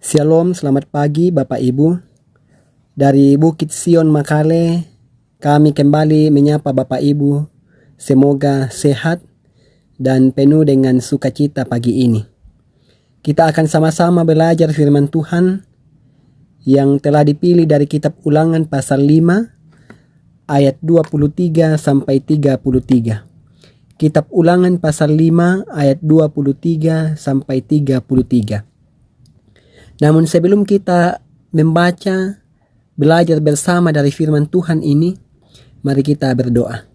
Shalom, selamat pagi Bapak Ibu. Dari Bukit Sion Makale, kami kembali menyapa Bapak Ibu. Semoga sehat dan penuh dengan sukacita pagi ini. Kita akan sama-sama belajar firman Tuhan yang telah dipilih dari kitab Ulangan pasal 5 ayat 23 sampai 33. Kitab Ulangan pasal 5 ayat 23 sampai 33. Namun sebelum kita membaca, belajar bersama dari firman Tuhan ini, mari kita berdoa.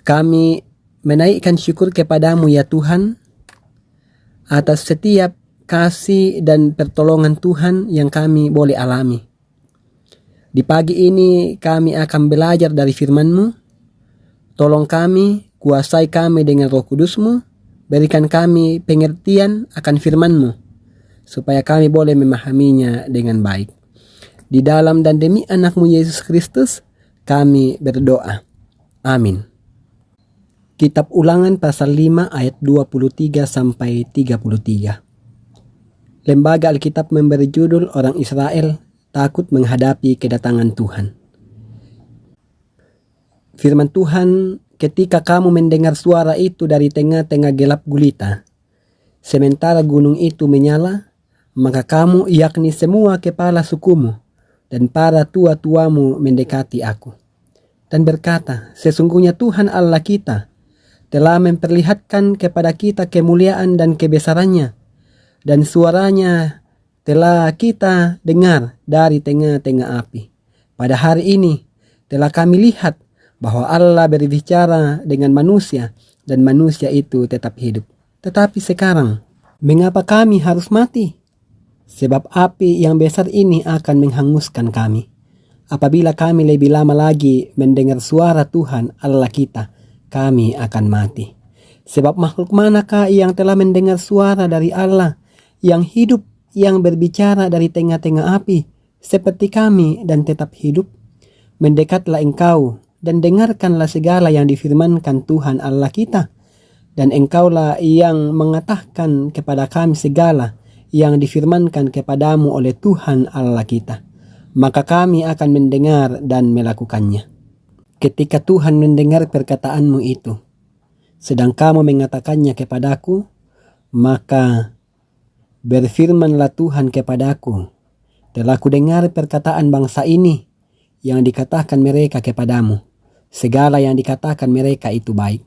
Kami menaikkan syukur kepadamu ya Tuhan, atas setiap kasih dan pertolongan Tuhan yang kami boleh alami. Di pagi ini kami akan belajar dari firman-Mu. Tolong kami, kuasai kami dengan Roh Kudus-Mu, berikan kami pengertian akan firman-Mu, supaya kami boleh memahaminya dengan baik. Di dalam dan demi anak-Mu Yesus Kristus, kami berdoa. Amin. Kitab Ulangan pasal 5 ayat 23 sampai 33. Lembaga Alkitab memberi judul Orang Israel takut menghadapi kedatangan Tuhan. Firman Tuhan, ketika kamu mendengar suara itu dari tengah-tengah gelap gulita, sementara gunung itu menyala, maka kamu, yakni semua kepala sukumu dan para tua-tuamu mendekati aku dan berkata, sesungguhnya Tuhan Allah kita telah memperlihatkan kepada kita kemuliaan dan kebesarannya, dan suaranya telah kita dengar dari tengah-tengah api. Pada hari ini telah kami lihat bahwa Allah berbicara dengan manusia dan manusia itu tetap hidup. Tetapi sekarang, mengapa kami harus mati? Sebab api yang besar ini akan menghanguskan kami. Apabila kami lebih lama lagi mendengar suara Tuhan Allah kita, kami akan mati. Sebab makhluk manakah yang telah mendengar suara dari Allah yang hidup, yang berbicara dari tengah-tengah api, seperti kami dan tetap hidup? Mendekatlah engkau dan dengarkanlah segala yang difirmankan Tuhan Allah kita. Dan engkaulah yang mengatakan kepada kami segala yang difirmankan kepadamu oleh Tuhan Allah kita. Maka kami akan mendengar dan melakukannya. Ketika Tuhan mendengar perkataanmu itu, sedang kamu mengatakannya kepadaku, maka berfirmanlah Tuhan kepadaku, telah kudengar perkataan bangsa ini yang dikatakan mereka kepadamu. Segala yang dikatakan mereka itu baik.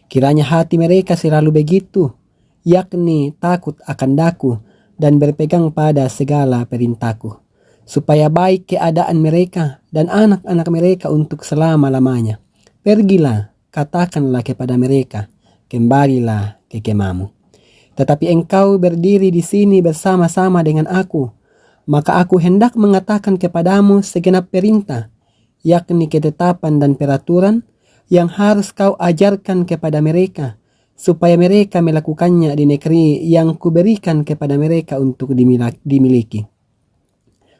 Kiranya hati mereka selalu begitu, yakni takut akan daku dan berpegang pada segala perintahku, supaya baik keadaan mereka dan anak-anak mereka untuk selama-lamanya. Pergilah, katakanlah kepada mereka, kembalilah ke kemahmu. Tetapi engkau berdiri di sini bersama-sama dengan aku, maka aku hendak mengatakan kepadamu segenap perintah, yakni ketetapan dan peraturan yang harus kau ajarkan kepada mereka, supaya mereka melakukannya di negeri yang kuberikan kepada mereka untuk dimiliki.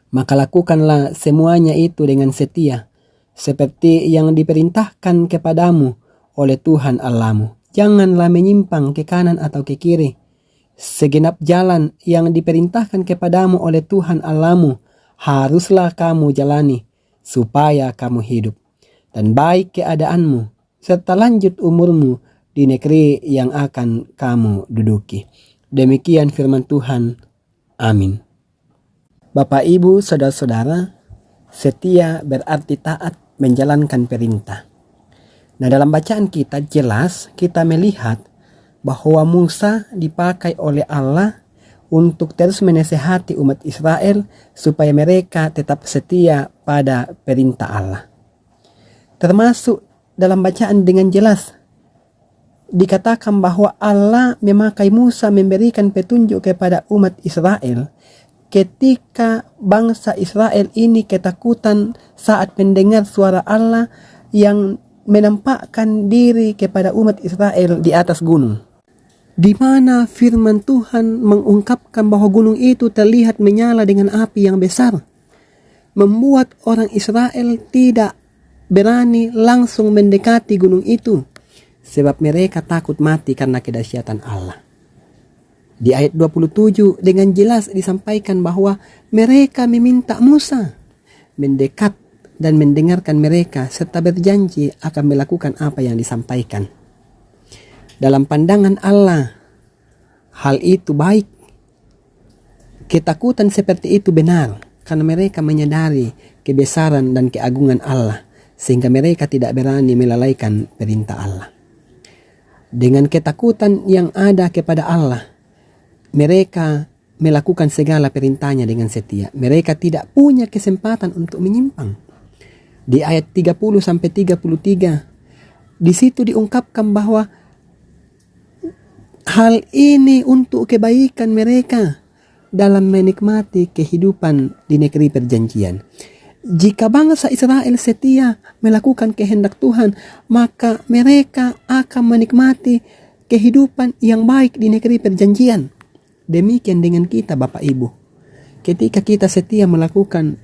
Maka lakukanlah semuanya itu dengan setia, seperti yang diperintahkan kepadamu oleh Tuhan Allahmu. Janganlah menyimpang ke kanan atau ke kiri. Segenap jalan yang diperintahkan kepadamu oleh Tuhan Allahmu haruslah kamu jalani, supaya kamu hidup dan baik keadaanmu, serta lanjut umurmu di negeri yang akan kamu duduki. Demikian firman Tuhan. Amin. Bapak, Ibu, saudara-saudara, setia berarti taat menjalankan perintah. Nah, dalam bacaan kita jelas kita melihat bahwa Musa dipakai oleh Allah untuk terus menasihati umat Israel supaya mereka tetap setia pada perintah Allah. Termasuk dalam bacaan dengan jelas dikatakan bahwa Allah memakai Musa memberikan petunjuk kepada umat Israel ketika bangsa Israel ini ketakutan saat mendengar suara Allah yang menampakkan diri kepada umat Israel di atas gunung, di mana firman Tuhan mengungkapkan bahwa gunung itu terlihat menyala dengan api yang besar, membuat orang Israel tidak berani langsung mendekati gunung itu, sebab mereka takut mati karena kedahsyatan Allah. Di ayat 27 dengan jelas disampaikan bahwa mereka meminta Musa mendekat dan mendengarkan mereka serta berjanji akan melakukan apa yang disampaikan. Dalam pandangan Allah, hal itu baik. Ketakutan seperti itu benar karena mereka menyadari kebesaran dan keagungan Allah sehingga mereka tidak berani melalaikan perintah Allah. Dengan ketakutan yang ada kepada Allah, mereka melakukan segala perintahnya dengan setia. Mereka tidak punya kesempatan untuk menyimpang. Di ayat 30-33, di situ diungkapkan bahwa hal ini untuk kebaikan mereka dalam menikmati kehidupan di negeri perjanjian. Jika bangsa Israel setia melakukan kehendak Tuhan, maka mereka akan menikmati kehidupan yang baik di negeri perjanjian. Demikian dengan kita, Bapak Ibu. Ketika kita setia melakukan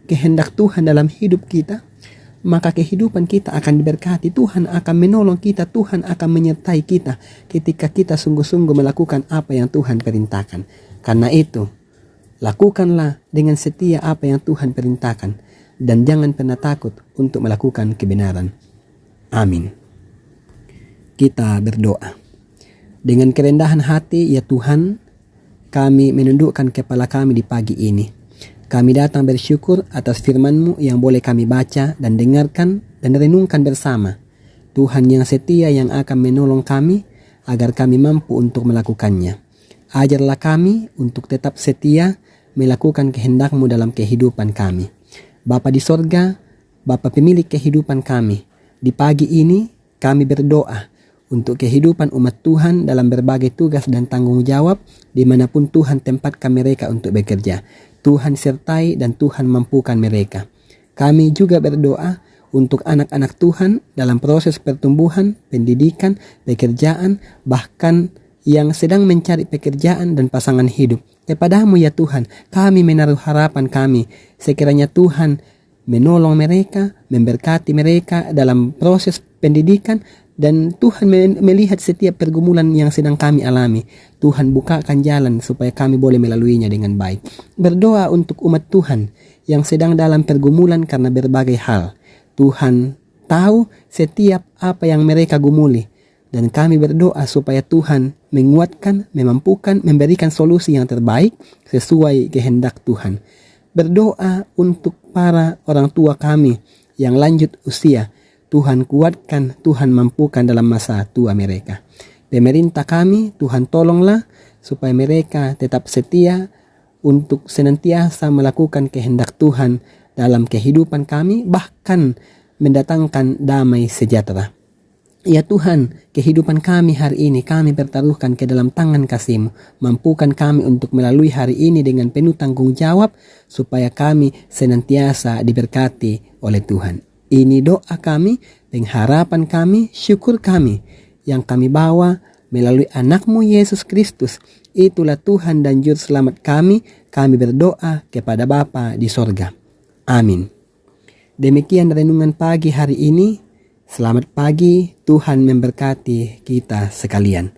kehendak Tuhan dalam hidup kita, maka kehidupan kita akan diberkati. Tuhan akan menolong kita, Tuhan akan menyertai kita ketika kita sungguh-sungguh melakukan apa yang Tuhan perintahkan. Karena itu, lakukanlah dengan setia apa yang Tuhan perintahkan dan jangan pernah takut untuk melakukan kebenaran. Amin. Kita berdoa. Dengan kerendahan hati, ya Tuhan, kami menundukkan kepala kami di pagi ini. Kami datang bersyukur atas firman-Mu yang boleh kami baca dan dengarkan dan renungkan bersama. Tuhan yang setia yang akan menolong kami agar kami mampu untuk melakukannya. Ajarlah kami untuk tetap setia melakukan kehendak-Mu dalam kehidupan kami. Bapa di sorga, Bapa pemilik kehidupan kami, di pagi ini kami berdoa untuk kehidupan umat Tuhan dalam berbagai tugas dan tanggung jawab dimanapun Tuhan tempatkan mereka untuk bekerja. Tuhan sertai dan Tuhan mampukan mereka. Kami juga berdoa untuk anak-anak Tuhan dalam proses pertumbuhan, pendidikan, pekerjaan, bahkan yang sedang mencari pekerjaan dan pasangan hidup. Kepada-Mu ya Tuhan, kami menaruh harapan kami. Sekiranya Tuhan menolong mereka, memberkati mereka dalam proses pendidikan, dan Tuhan melihat setiap pergumulan yang sedang kami alami. Tuhan bukakan jalan supaya kami boleh melaluinya dengan baik. Berdoa untuk umat Tuhan yang sedang dalam pergumulan karena berbagai hal. Tuhan tahu setiap apa yang mereka gumuli. Dan kami berdoa supaya Tuhan menguatkan, memampukan, memberikan solusi yang terbaik sesuai kehendak Tuhan. Berdoa untuk para orang tua kami yang lanjut usia. Tuhan kuatkan, Tuhan mampukan dalam masa tua mereka. Pemerintah kami, Tuhan tolonglah supaya mereka tetap setia untuk senantiasa melakukan kehendak Tuhan dalam kehidupan kami, bahkan mendatangkan damai sejahtera. Ya Tuhan, kehidupan kami hari ini kami pertaruhkan ke dalam tangan kasih-Mu. Mampukan kami untuk melalui hari ini dengan penuh tanggung jawab supaya kami senantiasa diberkati oleh Tuhan. Ini doa kami, pengharapan kami, syukur kami yang kami bawa melalui anak-Mu Yesus Kristus. Itulah Tuhan dan Juru Selamat kami. Kami berdoa kepada Bapa di sorga. Amin. Demikian renungan pagi hari ini. Selamat pagi, Tuhan memberkati kita sekalian.